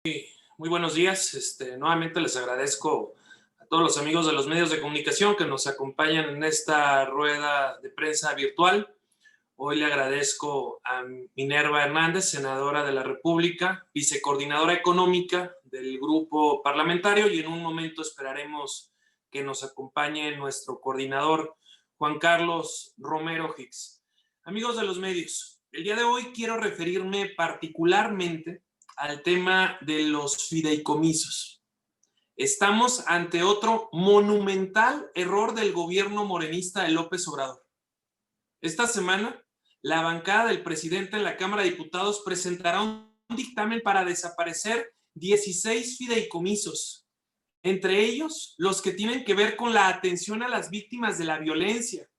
Muy buenos días. Nuevamente les agradezco a todos los amigos de los medios de comunicación que nos acompañan en esta rueda de prensa virtual. Hoy le agradezco a Minerva Hernández, senadora de la República, vicecoordinadora económica del grupo parlamentario, y en un momento esperaremos que nos acompañe nuestro coordinador, Juan Carlos Romero Hicks. Amigos de los medios, el día de hoy quiero referirme particularmente al tema de los fideicomisos. Estamos ante otro monumental error del gobierno morenista de López Obrador. Esta semana, la bancada del presidente en la Cámara de Diputados presentará un dictamen para desaparecer 16 fideicomisos, entre ellos los que tienen que ver con la atención a las víctimas de la violencia,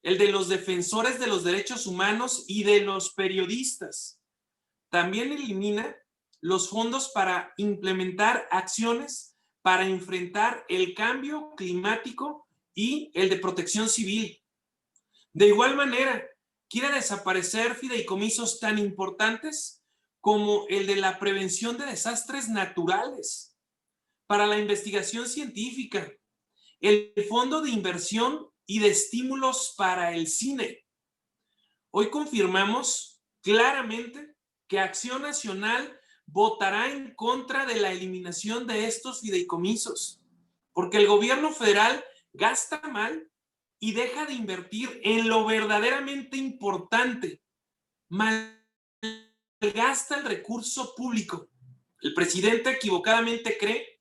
el de los defensores de los derechos humanos y de los periodistas. También elimina los fondos para implementar acciones para enfrentar el cambio climático y el de protección civil. De igual manera, quiere desaparecer fideicomisos tan importantes como el de la prevención de desastres naturales, para la investigación científica, el Fondo de Inversión y de Estímulos para el Cine. Hoy confirmamos claramente que Acción Nacional votará en contra de la eliminación de estos fideicomisos, porque el gobierno federal gasta mal y deja de invertir en lo verdaderamente importante, malgasta el recurso público. El presidente equivocadamente cree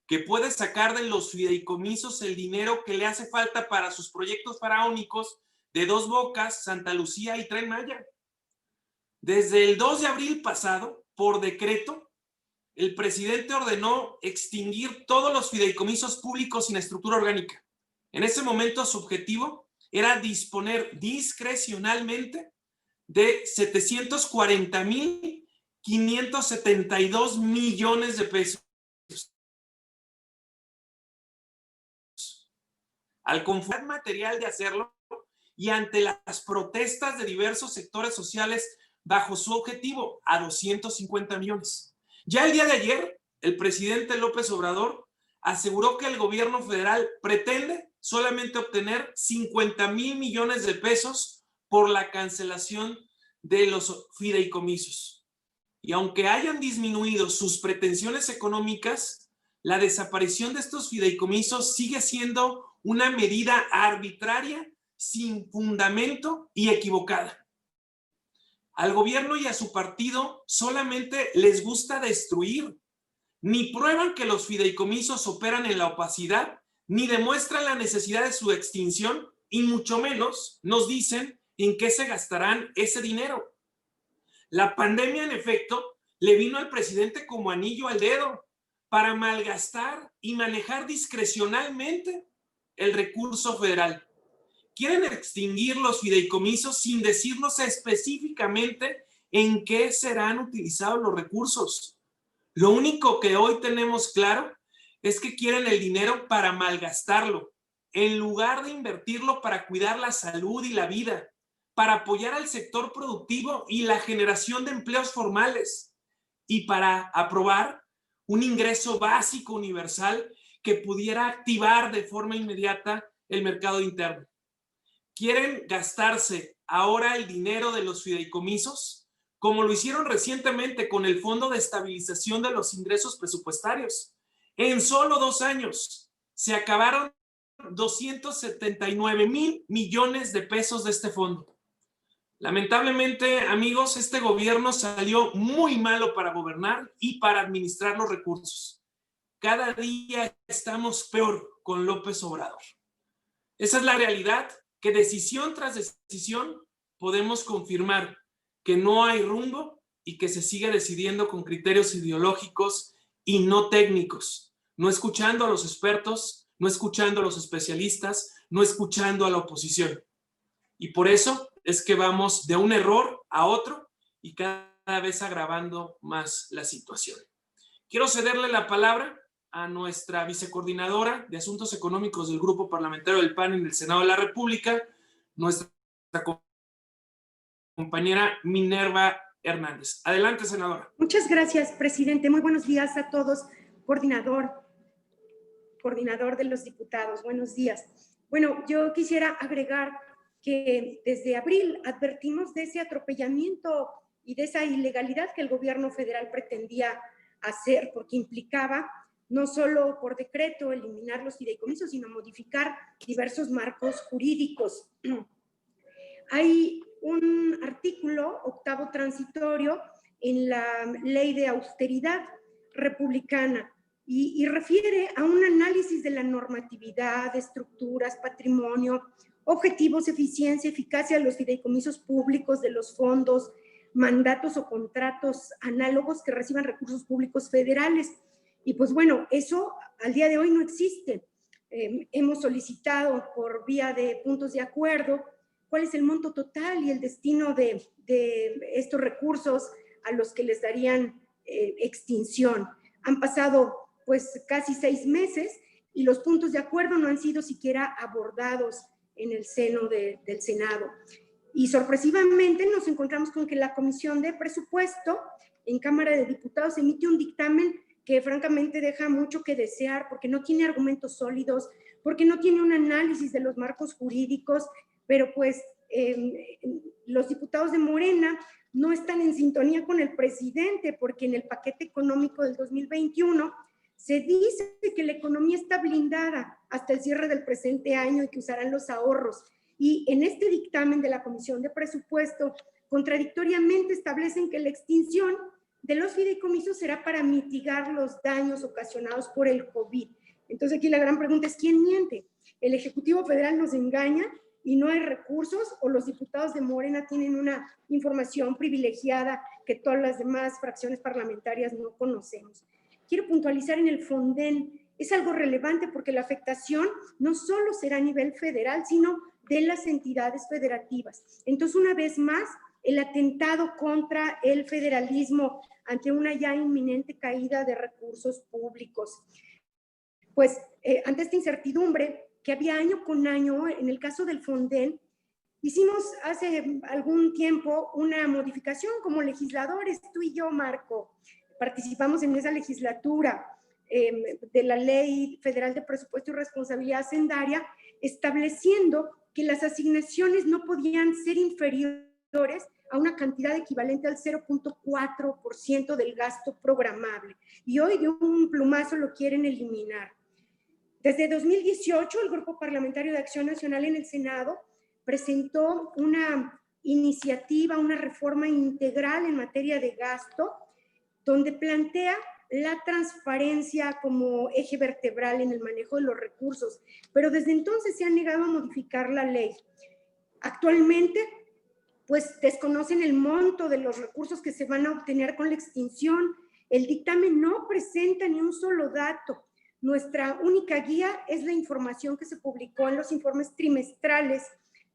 que puede sacar de los fideicomisos el dinero que le hace falta para sus proyectos faraónicos de Dos Bocas, Santa Lucía y Tren Maya. Desde el 2 de abril pasado, por decreto, el presidente ordenó extinguir todos los fideicomisos públicos sin estructura orgánica. En ese momento su objetivo era disponer discrecionalmente de 740,572 millones de pesos. Al conformar material de hacerlo y ante las protestas de diversos sectores sociales bajo su objetivo a 250 millones. Ya el día de ayer, el presidente López Obrador aseguró que el gobierno federal pretende solamente obtener 50,000 millones de pesos por la cancelación de los fideicomisos. Y aunque hayan disminuido sus pretensiones económicas, la desaparición de estos fideicomisos sigue siendo una medida arbitraria, sin fundamento y equivocada. Al gobierno y a su partido solamente les gusta destruir. Ni prueban que los fideicomisos operan en la opacidad, ni demuestran la necesidad de su extinción, y mucho menos nos dicen en qué se gastarán ese dinero. La pandemia, en efecto, le vino al presidente como anillo al dedo para malgastar y manejar discrecionalmente el recurso federal. Quieren extinguir los fideicomisos sin decirnos específicamente en qué serán utilizados los recursos. Lo único que hoy tenemos claro es que quieren el dinero para malgastarlo, en lugar de invertirlo para cuidar la salud y la vida, para apoyar al sector productivo y la generación de empleos formales, y para aprobar un ingreso básico universal que pudiera activar de forma inmediata el mercado interno. Quieren gastarse ahora el dinero de los fideicomisos, como lo hicieron recientemente con el Fondo de Estabilización de los Ingresos Presupuestarios. En solo 2 años se acabaron 279,000 millones de pesos de este fondo. Lamentablemente, amigos, este gobierno salió muy malo para gobernar y para administrar los recursos. Cada día estamos peor con López Obrador. Esa es la realidad, que decisión tras decisión podemos confirmar que no hay rumbo y que se sigue decidiendo con criterios ideológicos y no técnicos, no escuchando a los expertos, no escuchando a los especialistas, no escuchando a la oposición. Y por eso es que vamos de un error a otro y cada vez agravando más la situación. Quiero cederle la palabra a nuestra vicecoordinadora de Asuntos Económicos del Grupo Parlamentario del PAN en el Senado de la República, nuestra compañera Minerva Hernández. Adelante, senadora. Muchas gracias, presidente. Muy buenos días a todos. Coordinador de los diputados, buenos días. Bueno, yo quisiera agregar que desde abril advertimos de ese atropellamiento y de esa ilegalidad que el gobierno federal pretendía hacer, porque implicaba no solo por decreto eliminar los fideicomisos, sino modificar diversos marcos jurídicos. Hay un artículo octavo transitorio en la ley de austeridad republicana y refiere a un análisis de la normatividad, estructuras, patrimonio, objetivos, eficiencia, eficacia de los fideicomisos públicos, de los fondos, mandatos o contratos análogos que reciban recursos públicos federales. Y pues bueno, eso al día de hoy no existe. Hemos solicitado por vía de puntos de acuerdo cuál es el monto total y el destino de estos recursos a los que les darían extinción. Han pasado pues casi 6 meses y los puntos de acuerdo no han sido siquiera abordados en el seno del Senado. Y sorpresivamente nos encontramos con que la Comisión de Presupuesto en Cámara de Diputados emite un dictamen que francamente deja mucho que desear porque no tiene argumentos sólidos, porque no tiene un análisis de los marcos jurídicos, pero pues los diputados de Morena no están en sintonía con el presidente porque en el paquete económico del 2021 se dice que la economía está blindada hasta el cierre del presente año y que usarán los ahorros. Y en este dictamen de la Comisión de Presupuesto, contradictoriamente establecen que la extinción de los fideicomisos será para mitigar los daños ocasionados por el COVID. Entonces aquí la gran pregunta es, ¿quién miente? ¿El Ejecutivo Federal nos engaña y no hay recursos o los diputados de Morena tienen una información privilegiada que todas las demás fracciones parlamentarias no conocemos? Quiero puntualizar en el Fonden, es algo relevante porque la afectación no solo será a nivel federal, sino de las entidades federativas. Entonces, una vez más, el atentado contra el federalismo ante una ya inminente caída de recursos públicos. Pues, ante esta incertidumbre que había año con año, en el caso del Fonden, hicimos hace algún tiempo una modificación como legisladores, tú y yo, Marco, participamos en esa legislatura de la Ley Federal de Presupuesto y Responsabilidad Hacendaria, estableciendo que las asignaciones no podían ser inferiores a una cantidad equivalente al 0.4% del gasto programable. Y hoy de un plumazo lo quieren eliminar. Desde 2018, el Grupo Parlamentario de Acción Nacional en el Senado presentó una iniciativa, una reforma integral en materia de gasto, donde plantea la transparencia como eje vertebral en el manejo de los recursos, pero desde entonces se ha negado a modificar la ley. Actualmente, pues desconocen el monto de los recursos que se van a obtener con la extinción. El dictamen no presenta ni un solo dato. Nuestra única guía es la información que se publicó en los informes trimestrales,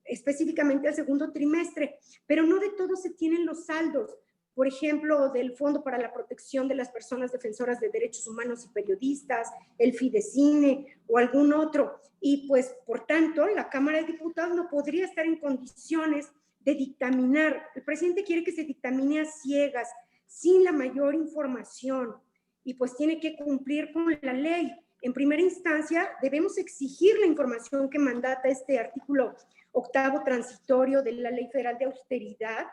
específicamente al segundo trimestre, pero no de todos se tienen los saldos. Por ejemplo, del Fondo para la Protección de las Personas Defensoras de Derechos Humanos y Periodistas, el Fidecine o algún otro. Y pues, por tanto, la Cámara de Diputados no podría estar en condiciones de dictaminar. El presidente quiere que se dictamine a ciegas, sin la mayor información, y pues tiene que cumplir con la ley. En primera instancia, debemos exigir la información que mandata este artículo octavo transitorio de la Ley Federal de Austeridad,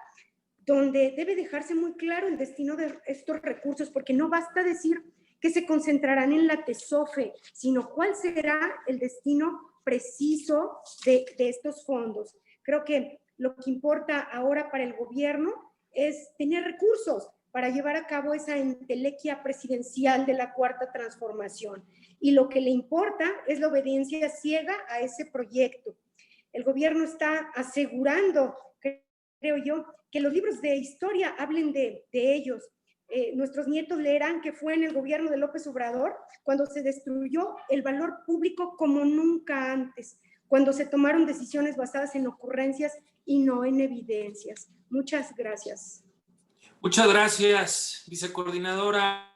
donde debe dejarse muy claro el destino de estos recursos, porque no basta decir que se concentrarán en la TESOFE, sino cuál será el destino preciso de estos fondos. Creo que lo que importa ahora para el gobierno es tener recursos para llevar a cabo esa entelequia presidencial de la Cuarta Transformación. Y lo que le importa es la obediencia ciega a ese proyecto. El gobierno está asegurando, creo yo, que los libros de historia hablen de ellos. Nuestros nietos leerán que fue en el gobierno de López Obrador cuando se destruyó el valor público como nunca antes, cuando se tomaron decisiones basadas en ocurrencias y no en evidencias. Muchas gracias. Muchas gracias, vicecoordinadora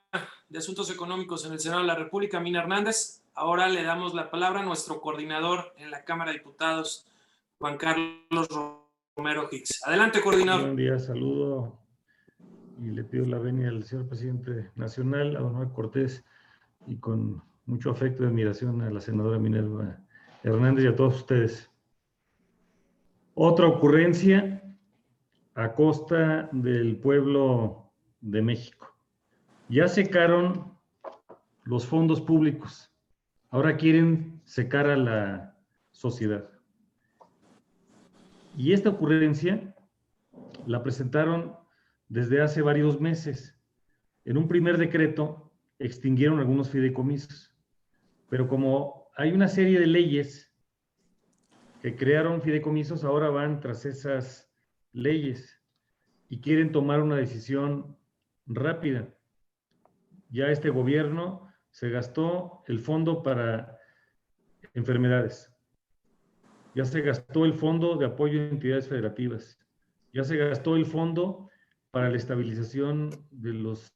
de Asuntos Económicos en el Senado de la República, Mina Hernández. Ahora le damos la palabra a nuestro coordinador en la Cámara de Diputados, Juan Carlos Romero Hicks. Adelante, coordinador. Buen día, saludo y le pido la venia al señor presidente nacional, a don Manuel Cortés, y con mucho afecto y admiración a la senadora Minerva Hernández y a todos ustedes. Otra ocurrencia a costa del pueblo de México. Ya secaron los fondos públicos, ahora quieren secar a la sociedad. Y esta ocurrencia la presentaron desde hace varios meses. En un primer decreto extinguieron algunos fideicomisos, pero como hay una serie de leyes que crearon fideicomisos, ahora van tras esas leyes y quieren tomar una decisión rápida. Ya este gobierno se gastó el fondo para enfermedades, ya se gastó el fondo de apoyo a entidades federativas, ya se gastó el fondo para la estabilización de los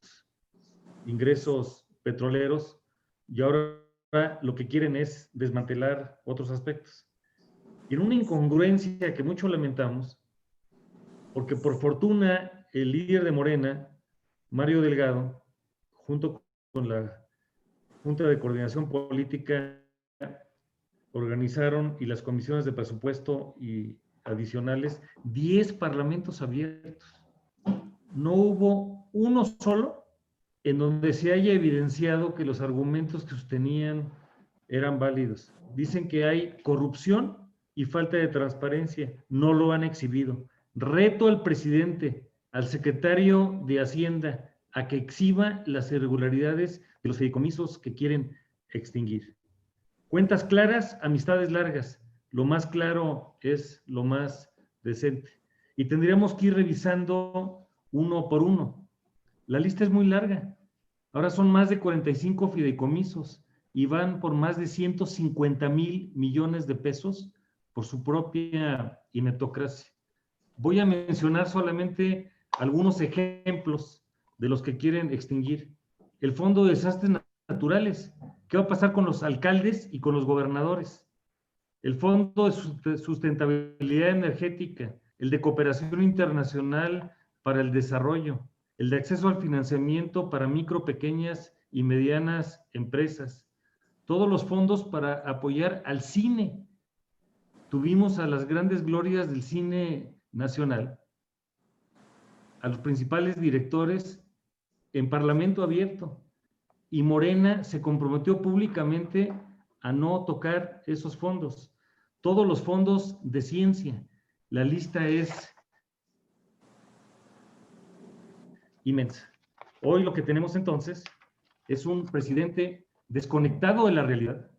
ingresos petroleros y ahora lo que quieren es desmantelar otros aspectos. Y en una incongruencia que mucho lamentamos, porque por fortuna el líder de Morena, Mario Delgado, junto con la Junta de Coordinación Política, organizaron, y las comisiones de presupuesto y adicionales, 10 parlamentos abiertos. No hubo uno solo en donde se haya evidenciado que los argumentos que sostenían eran válidos. Dicen que hay corrupción y falta de transparencia. No lo han exhibido. Reto al presidente, al secretario de Hacienda, a que exhiba las irregularidades de los fideicomisos que quieren extinguir. Cuentas claras, amistades largas. Lo más claro es lo más decente. Y tendríamos que ir revisando uno por uno. La lista es muy larga. Ahora son más de 45 fideicomisos y van por más de 150,000 millones de pesos por su propia ineptocracia. Voy a mencionar solamente algunos ejemplos de los que quieren extinguir. El Fondo de Desastres Naturales. ¿Qué va a pasar con los alcaldes y con los gobernadores? El Fondo de Sustentabilidad Energética, el de Cooperación Internacional para el Desarrollo, el de acceso al financiamiento para micro, pequeñas y medianas empresas, todos los fondos para apoyar al cine. Tuvimos a las grandes glorias del cine nacional, a los principales directores en Parlamento abierto, y Morena se comprometió públicamente a no tocar esos fondos. Todos los fondos de ciencia. La lista es inmensa. Hoy lo que tenemos entonces es un presidente desconectado de la realidad,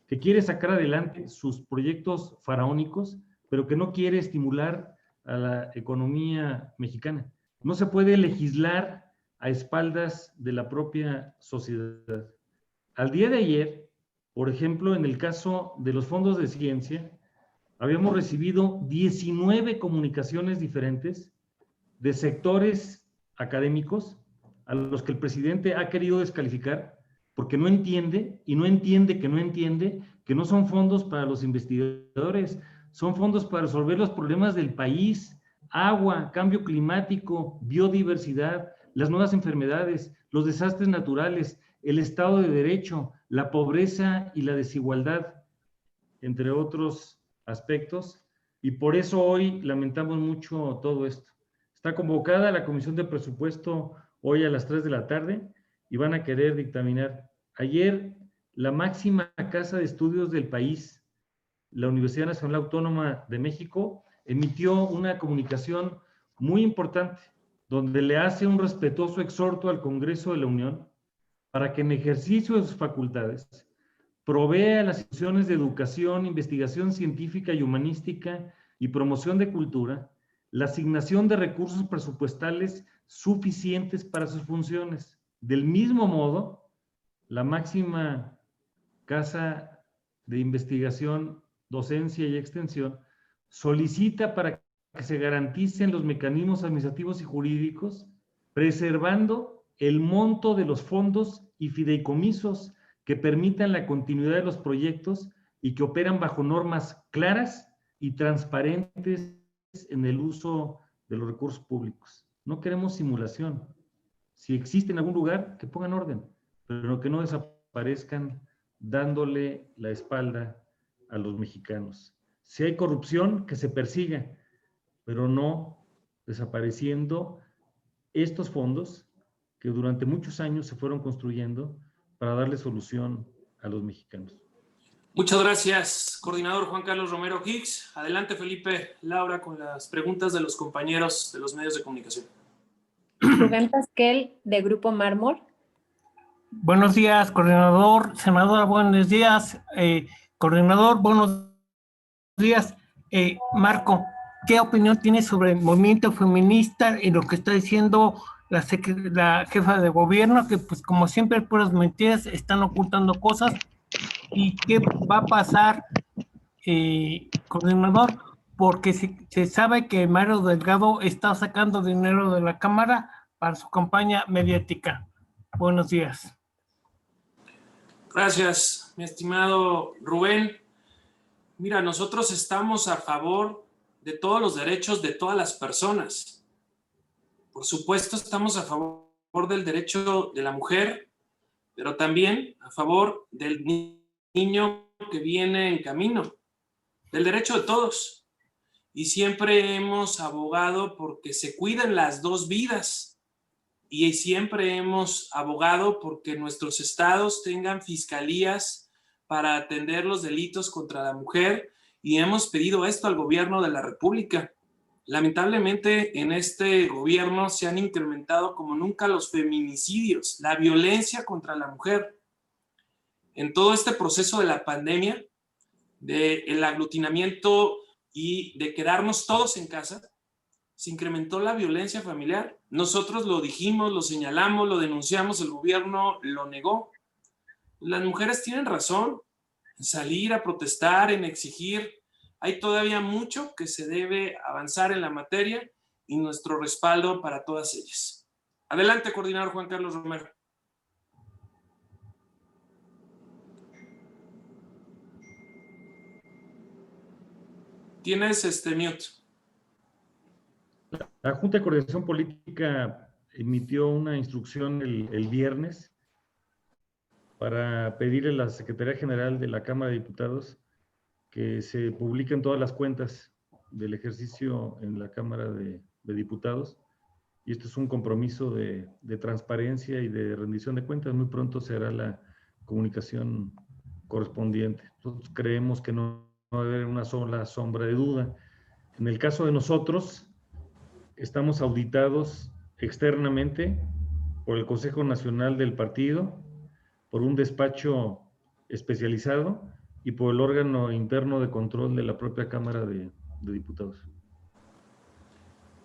que quiere sacar adelante sus proyectos faraónicos, pero que no quiere estimular a la economía mexicana. No se puede legislar a espaldas de la propia sociedad. Al día de ayer, por ejemplo, en el caso de los fondos de ciencia, habíamos recibido 19 comunicaciones diferentes de sectores académicos a los que el presidente ha querido descalificar porque no entiende, y no entiende que no son fondos para los investigadores, son fondos para resolver los problemas del país: agua, cambio climático, biodiversidad, las nuevas enfermedades, los desastres naturales, el Estado de Derecho, la pobreza y la desigualdad, entre otros aspectos. Y por eso hoy lamentamos mucho todo esto. Está convocada la Comisión de Presupuesto hoy a las 3 de la tarde y van a querer dictaminar. Ayer, la máxima casa de estudios del país, la Universidad Nacional Autónoma de México, emitió una comunicación muy importante donde le hace un respetuoso exhorto al Congreso de la Unión para que en ejercicio de sus facultades provea a las instituciones de educación, investigación científica y humanística y promoción de cultura la asignación de recursos presupuestales suficientes para sus funciones. Del mismo modo, la máxima casa de investigación, docencia y extensión solicita para que se garanticen los mecanismos administrativos y jurídicos, preservando el monto de los fondos y fideicomisos que permitan la continuidad de los proyectos y que operan bajo normas claras y transparentes en el uso de los recursos públicos. No queremos simulación. Si existe en algún lugar, que pongan orden, pero que no desaparezcan dándole la espalda a los mexicanos. Si hay corrupción, que se persiga, pero no desapareciendo estos fondos que durante muchos años se fueron construyendo para darle solución a los mexicanos. Muchas gracias, coordinador Juan Carlos Romero Hicks. Adelante, Felipe, Laura, con las preguntas de los compañeros de los medios de comunicación. Rubén Pasquel, de Grupo Mármol. Buenos días, coordinador. Senadora, buenos días. Coordinador, buenos días. Marco, ¿qué opinión tienes sobre el movimiento feminista y lo que está diciendo la jefa de gobierno? Que pues como siempre, puras mentiras, están ocultando cosas. ¿Y qué va a pasar, coordinador? Porque se sabe que Mario Delgado está sacando dinero de la Cámara para su campaña mediática. Buenos días. Gracias, mi estimado Rubén. Mira, nosotros estamos a favor de todos los derechos de todas las personas. Por supuesto, estamos a favor del derecho de la mujer, pero también a favor del niño que viene en camino, del derecho de todos. Y siempre hemos abogado porque se cuiden las dos vidas. Y siempre hemos abogado porque nuestros estados tengan fiscalías para atender los delitos contra la mujer, y hemos pedido esto al gobierno de la República. Lamentablemente, en este gobierno se han incrementado como nunca los feminicidios, la violencia contra la mujer. En todo este proceso de la pandemia, del aglutinamiento y de quedarnos todos en casa, se incrementó la violencia familiar. Nosotros lo dijimos, lo señalamos, lo denunciamos, el gobierno lo negó. Las mujeres tienen razón en salir a protestar, en exigir. Hay todavía mucho que se debe avanzar en la materia y nuestro respaldo para todas ellas. Adelante, coordinador Juan Carlos Romero. Tienes mute. La Junta de Coordinación Política emitió una instrucción el viernes para pedirle a la Secretaría General de la Cámara de Diputados que se publiquen todas las cuentas del ejercicio en la Cámara de Diputados. Y esto es un compromiso de transparencia y de rendición de cuentas. Muy pronto se hará la comunicación correspondiente. Nosotros creemos que no va a haber una sola sombra de duda. En el caso de nosotros, estamos auditados externamente por el Consejo Nacional del Partido, por un despacho especializado y por el órgano interno de control de la propia Cámara de Diputados.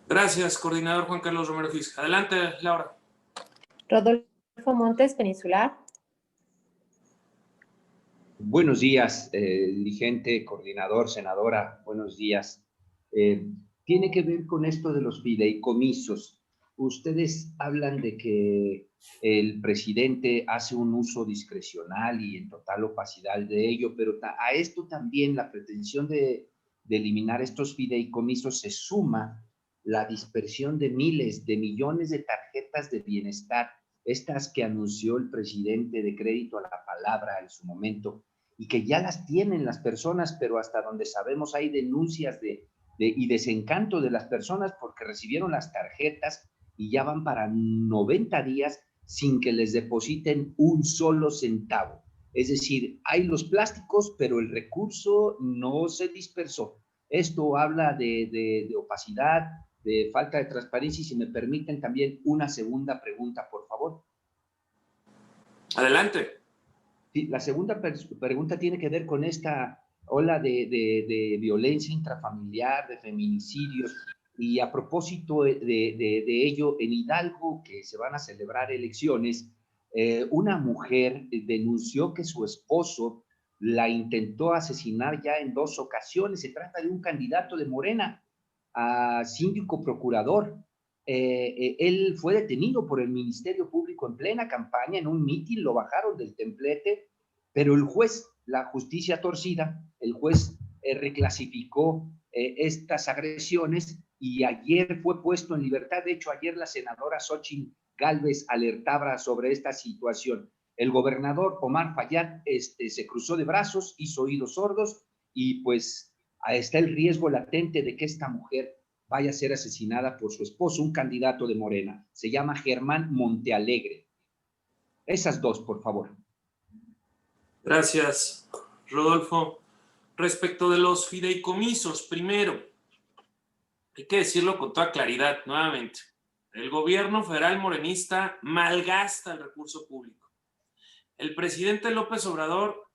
Gracias, coordinador Juan Carlos Romero Hicks. Adelante, Laura. Rodolfo Montes, Peninsular. Buenos días, dirigente, coordinador, senadora, buenos días. Tiene que ver con esto de los fideicomisos. Ustedes hablan de que el presidente hace un uso discrecional y en total opacidad de ello, pero a esto también la pretensión de eliminar estos fideicomisos se suma la dispersión de miles de millones de tarjetas de bienestar, estas que anunció el presidente de crédito a la palabra en su momento, y que ya las tienen las personas, pero hasta donde sabemos hay denuncias y desencanto de las personas porque recibieron las tarjetas y ya van para 90 días sin que les depositen un solo centavo. Es decir, hay los plásticos, pero el recurso no se dispersó. Esto habla de opacidad, de falta de transparencia, y si me permiten también una segunda pregunta, por favor. Adelante. Sí, la segunda pregunta tiene que ver con esta ola de violencia intrafamiliar, de feminicidios, y a propósito de ello, en Hidalgo, que se van a celebrar elecciones, una mujer denunció que su esposo la intentó asesinar ya en 2 ocasiones. Se trata de un candidato de Morena a síndico procurador. Él fue detenido por el Ministerio Público en plena campaña, en un mitin, lo bajaron del templete, pero el juez, la justicia torcida, el juez reclasificó estas agresiones y ayer fue puesto en libertad. De hecho, ayer la senadora Xochitl Gálvez alertaba sobre esta situación. El gobernador Omar Fayad se cruzó de brazos, hizo oídos sordos y pues está el riesgo latente de que esta mujer vaya a ser asesinada por su esposo, un candidato de Morena. Se llama Germán Montealegre. Esas dos, por favor. Gracias, Rodolfo. Respecto de los fideicomisos, primero, hay que decirlo con toda claridad, nuevamente. El gobierno federal morenista malgasta el recurso público. El presidente López Obrador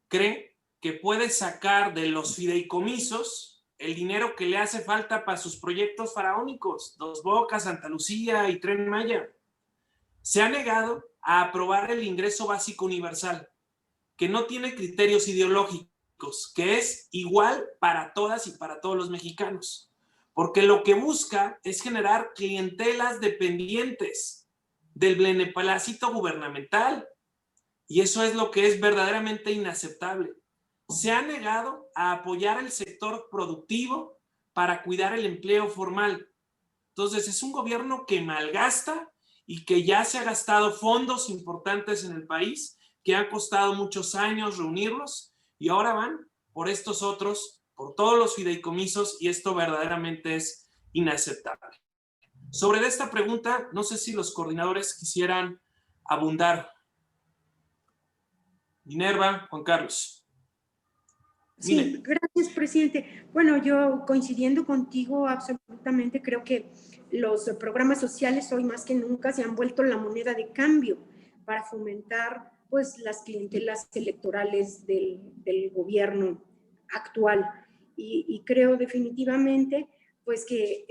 cree que puede sacar de los fideicomisos el dinero que le hace falta para sus proyectos faraónicos, Dos Bocas, Santa Lucía y Tren Maya. Se ha negado a aprobar el ingreso básico universal, que no tiene criterios ideológicos, que es igual para todas y para todos los mexicanos, porque lo que busca es generar clientelas dependientes del beneplácito gubernamental, y eso es lo que es verdaderamente inaceptable. Se ha negado a apoyar el sector productivo para cuidar el empleo formal. Entonces, es un gobierno que malgasta y que ya se ha gastado fondos importantes en el país, que han costado muchos años reunirlos, y ahora van por estos otros, por todos los fideicomisos, y esto verdaderamente es inaceptable. Sobre esta pregunta, no sé si los coordinadores quisieran abundar. Minerva, Juan Carlos. Sí, gracias, presidente. Bueno, yo coincidiendo contigo absolutamente, creo que los programas sociales hoy más que nunca se han vuelto la moneda de cambio para fomentar pues las clientelas electorales del gobierno actual. Y creo definitivamente pues que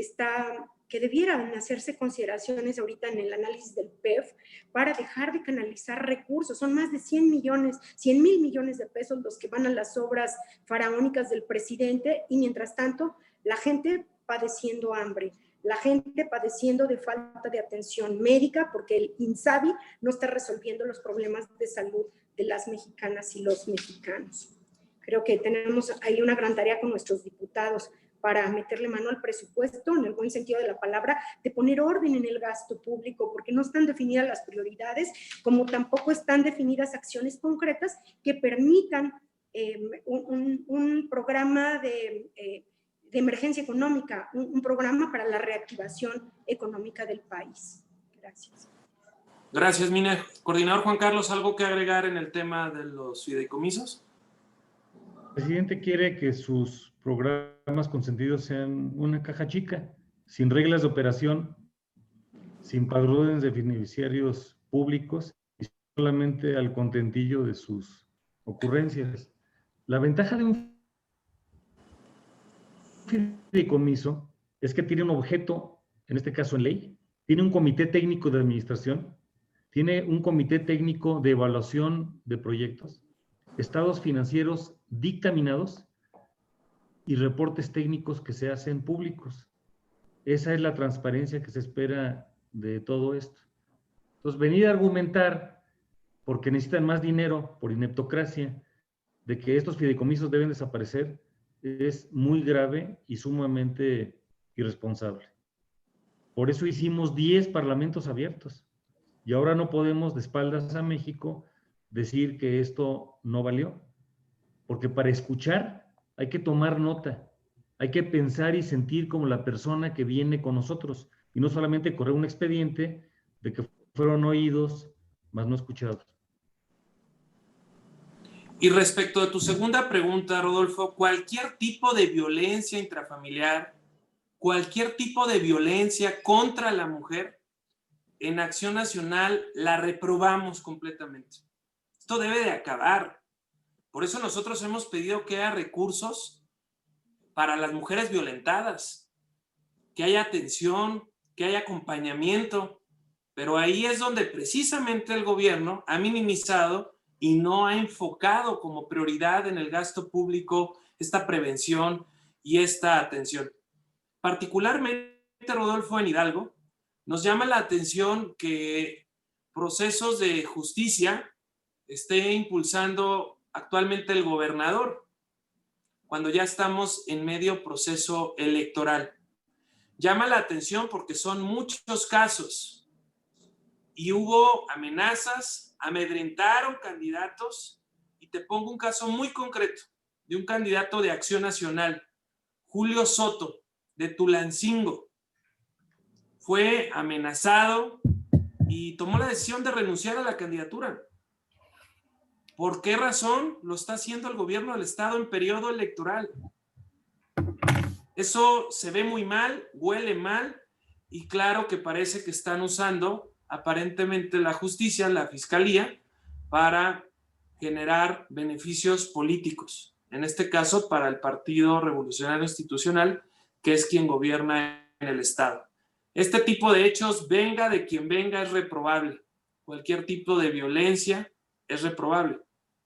debieran hacerse consideraciones ahorita en el análisis del PEF para dejar de canalizar recursos. Son más de 100 mil millones de pesos los que van a las obras faraónicas del presidente, y mientras tanto la gente padeciendo hambre, la gente padeciendo de falta de atención médica, porque el INSABI no está resolviendo los problemas de salud de las mexicanas y los mexicanos. Creo que tenemos ahí una gran tarea con nuestros diputados para meterle mano al presupuesto, en el buen sentido de la palabra, de poner orden en el gasto público, porque no están definidas las prioridades, como tampoco están definidas acciones concretas que permitan un programa de emergencia económica, un programa para la reactivación económica del país. Gracias. Gracias, Mina. Coordinador Juan Carlos, ¿algo que agregar en el tema de los fideicomisos? El presidente quiere que sus programas consentidos sean una caja chica, sin reglas de operación, sin padrones de beneficiarios públicos y solamente al contentillo de sus ocurrencias. La ventaja de un fideicomiso es que tiene un objeto, en este caso en ley, tiene un comité técnico de administración, tiene un comité técnico de evaluación de proyectos, estados financieros dictaminados y reportes técnicos que se hacen públicos. Esa es la transparencia que se espera de todo esto. Entonces, venir a argumentar, porque necesitan más dinero por ineptocracia, de que estos fideicomisos deben desaparecer, es muy grave y sumamente irresponsable. Por eso hicimos 10 parlamentos abiertos. Y ahora no podemos, de espaldas a México, decir que esto no valió. Porque para escuchar hay que tomar nota, hay que pensar y sentir como la persona que viene con nosotros, y no solamente correr un expediente de que fueron oídos, mas no escuchados. Y respecto de tu segunda pregunta, Rodolfo, cualquier tipo de violencia intrafamiliar, cualquier tipo de violencia contra la mujer, en Acción Nacional la reprobamos completamente. Esto debe de acabar. Por eso nosotros hemos pedido que haya recursos para las mujeres violentadas, que haya atención, que haya acompañamiento, pero ahí es donde precisamente el gobierno ha minimizado y no ha enfocado como prioridad en el gasto público esta prevención y esta atención. Particularmente, Rodolfo, en Hidalgo, nos llama la atención que procesos de justicia esté impulsando actualmente el gobernador, cuando ya estamos en medio proceso electoral. llama la atención porque son muchos casos y hubo amenazas, amedrentaron candidatos, y te pongo un caso muy concreto de un candidato de Acción Nacional, Julio Soto, de Tulancingo. Fue amenazado y tomó la decisión de renunciar a la candidatura. ¿Por qué razón lo está haciendo el gobierno del estado en periodo electoral? Eso se ve muy mal, huele mal, y claro que parece que están usando aparentemente la justicia, la fiscalía, para generar beneficios políticos. En este caso, para el Partido Revolucionario Institucional, que es quien gobierna en el estado. Este tipo de hechos, venga de quien venga, es reprobable. Cualquier tipo de violencia es reprobable,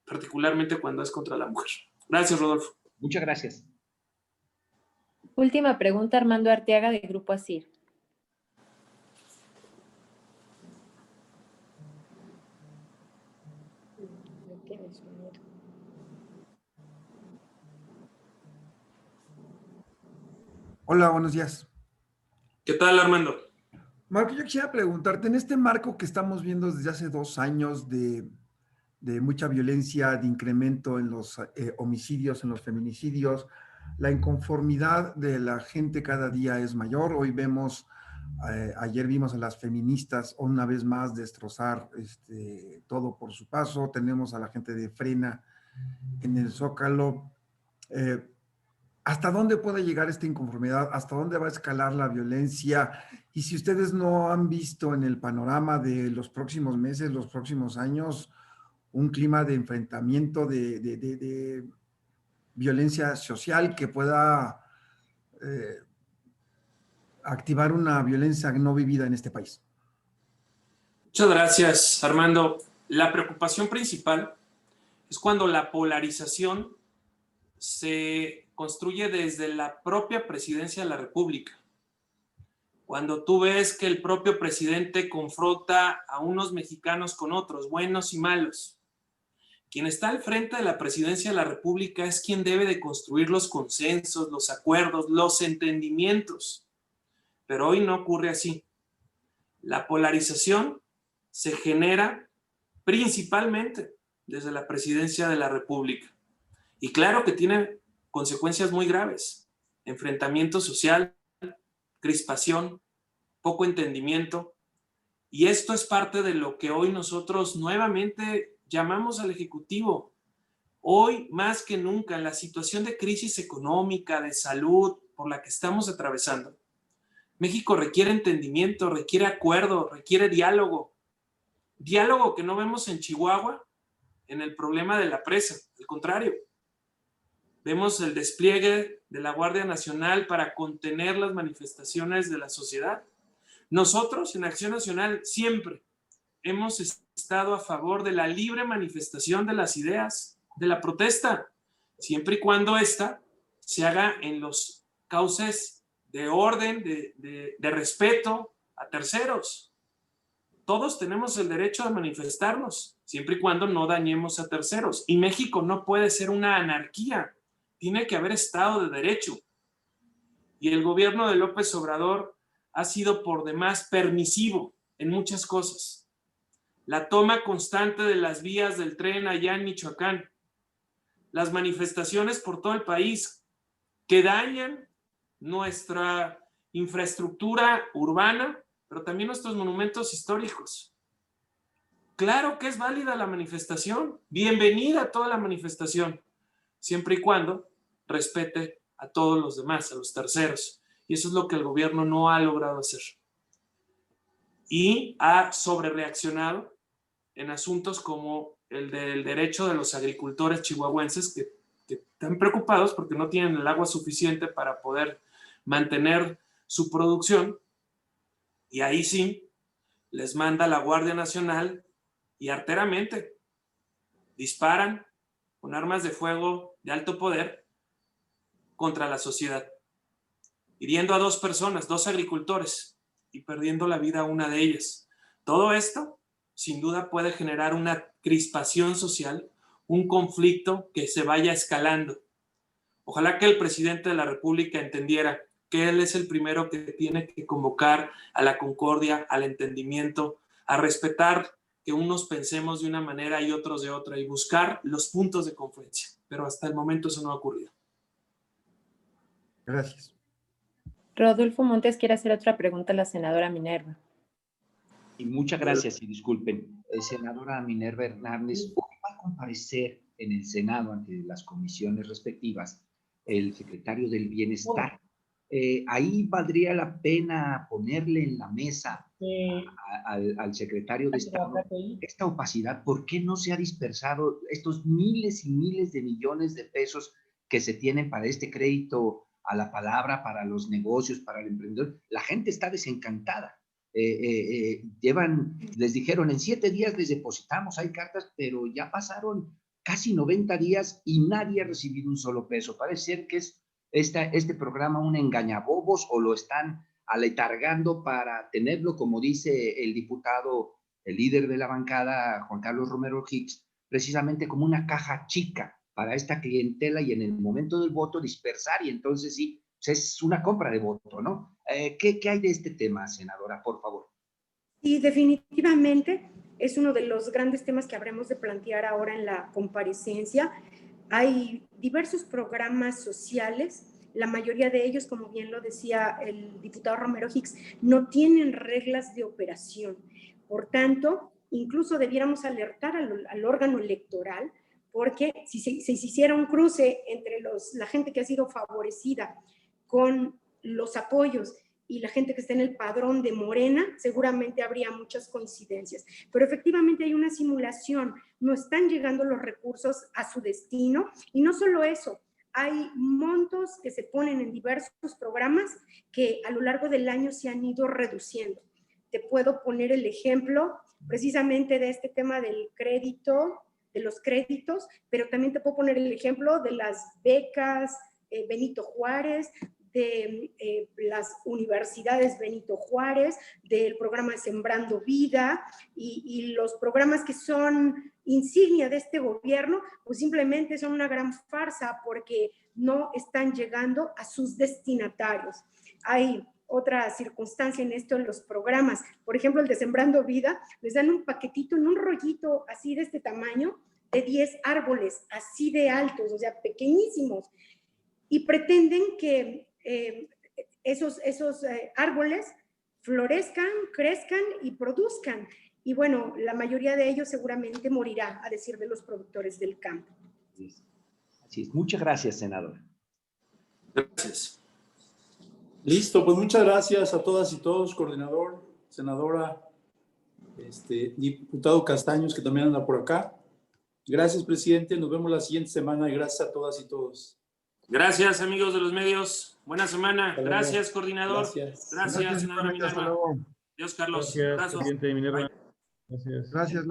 particularmente cuando es contra la mujer. Gracias, Rodolfo. Muchas gracias. Última pregunta, Armando Arteaga, de Grupo ASIR. Hola, buenos días. ¿Qué tal, Armando? Marco, yo quisiera preguntarte, en este marco que estamos viendo desde hace 2 años de mucha violencia, de incremento en los homicidios, en los feminicidios, la inconformidad de la gente cada día es mayor. Hoy vemos, ayer vimos a las feministas una vez más destrozar todo por su paso. Tenemos a la gente de Frena en el Zócalo. ¿Hasta dónde puede llegar esta inconformidad? ¿Hasta dónde va a escalar la violencia? Y si ustedes no han visto en el panorama de los próximos meses, los próximos años, un clima de enfrentamiento, de violencia social que pueda activar una violencia no vivida en este país. Muchas gracias, Armando. La preocupación principal es cuando la polarización se construye desde la propia presidencia de la República. Cuando tú ves que el propio presidente confronta a unos mexicanos con otros, buenos y malos. Quien está al frente de la presidencia de la República es quien debe de construir los consensos, los acuerdos, los entendimientos. Pero hoy no ocurre así. La polarización se genera principalmente desde la presidencia de la República. Y claro que tiene consecuencias muy graves. Enfrentamiento social, crispación, poco entendimiento. Y esto es parte de lo que hoy nosotros nuevamente llamamos al Ejecutivo. Hoy, más que nunca, en la situación de crisis económica, de salud por la que estamos atravesando, México requiere entendimiento, requiere acuerdo, requiere diálogo. Diálogo que no vemos en Chihuahua en el problema de la presa. Al contrario, vemos el despliegue de la Guardia Nacional para contener las manifestaciones de la sociedad. Nosotros en Acción Nacional siempre hemos estado a favor de la libre manifestación de las ideas, de la protesta, siempre y cuando ésta se haga en los cauces de orden, de respeto a terceros. Todos tenemos el derecho a manifestarnos, siempre y cuando no dañemos a terceros. Y México no puede ser una anarquía. Tiene que haber Estado de Derecho. Y el gobierno de López Obrador ha sido por demás permisivo en muchas cosas. La toma constante de las vías del tren allá en Michoacán, las manifestaciones por todo el país que dañan nuestra infraestructura urbana, pero también nuestros monumentos históricos. Claro que es válida la manifestación, bienvenida toda la manifestación, siempre y cuando respete a todos los demás, a los terceros. Y eso es lo que el gobierno no ha logrado hacer. Y ha sobrereaccionado en asuntos como el del derecho de los agricultores chihuahuenses que están preocupados porque no tienen el agua suficiente para poder mantener su producción. Y ahí sí, les manda la Guardia Nacional y arteramente disparan con armas de fuego de alto poder contra la sociedad, hiriendo a 2 personas, 2 agricultores, y perdiendo la vida a una de ellas. Todo esto, sin duda, puede generar una crispación social, un conflicto que se vaya escalando. Ojalá que el presidente de la República entendiera que él es el primero que tiene que convocar a la concordia, al entendimiento, a respetar que unos pensemos de una manera y otros de otra y buscar los puntos de confluencia. Pero hasta el momento eso no ha ocurrido. Gracias. Rodolfo Montes quiere hacer otra pregunta a la senadora Minerva. Y muchas gracias y disculpen. Senadora Minerva Hernández, hoy va a comparecer en el Senado ante las comisiones respectivas el secretario del Bienestar. Ahí valdría la pena ponerle en la mesa al secretario de Estado esta opacidad. ¿Por qué no se ha dispersado estos miles y miles de millones de pesos que se tienen para este crédito a la palabra, para los negocios, para el emprendedor? La gente está desencantada. Les dijeron, en 7 días les depositamos, hay cartas, pero ya pasaron casi 90 días y nadie ha recibido un solo peso. Parece ser que es este programa un engañabobos o lo están aletargando para tenerlo, como dice el diputado, el líder de la bancada, Juan Carlos Romero Hicks, precisamente como una caja chica para esta clientela y en el momento del voto dispersar y entonces sí, es una compra de voto, ¿no? ¿Qué hay de este tema, senadora, por favor? Sí, definitivamente es uno de los grandes temas que habremos de plantear ahora en la comparecencia. Hay diversos programas sociales, la mayoría de ellos, como bien lo decía el diputado Romero Hicks, no tienen reglas de operación. Por tanto, incluso debiéramos alertar al órgano electoral, porque si se hiciera un cruce entre la gente que ha sido favorecida con los apoyos y la gente que está en el padrón de Morena, seguramente habría muchas coincidencias. Pero efectivamente hay una simulación, no están llegando los recursos a su destino, y no solo eso, hay montos que se ponen en diversos programas que a lo largo del año se han ido reduciendo. Te puedo poner el ejemplo precisamente de este tema del crédito, de los créditos, pero también te puedo poner el ejemplo de las becas Benito Juárez, de las universidades Benito Juárez, del programa Sembrando Vida y los programas que son insignia de este gobierno, pues simplemente son una gran farsa porque no están llegando a sus destinatarios. Hay otra circunstancia en esto en los programas, por ejemplo el de Sembrando Vida, les dan un paquetito en un rollito así de este tamaño, de 10 árboles, así de altos, o sea, pequeñísimos, y pretenden que esos árboles florezcan, crezcan y produzcan. Y bueno, la mayoría de ellos seguramente morirá, a decir de los productores del campo. Así es. Muchas gracias, senadora. Gracias. Listo, pues muchas gracias a todas y todos, coordinador, senadora, diputado Castaños, que también anda por acá. Gracias, presidente. Nos vemos la siguiente semana y gracias a todas y todos. Gracias, amigos de los medios. Buena semana. Gracias, coordinador. Gracias, senadora Minerva. Adiós, Carlos. Gracias, Abrazos. presidente Minerva. Bye. Gracias. Gracias,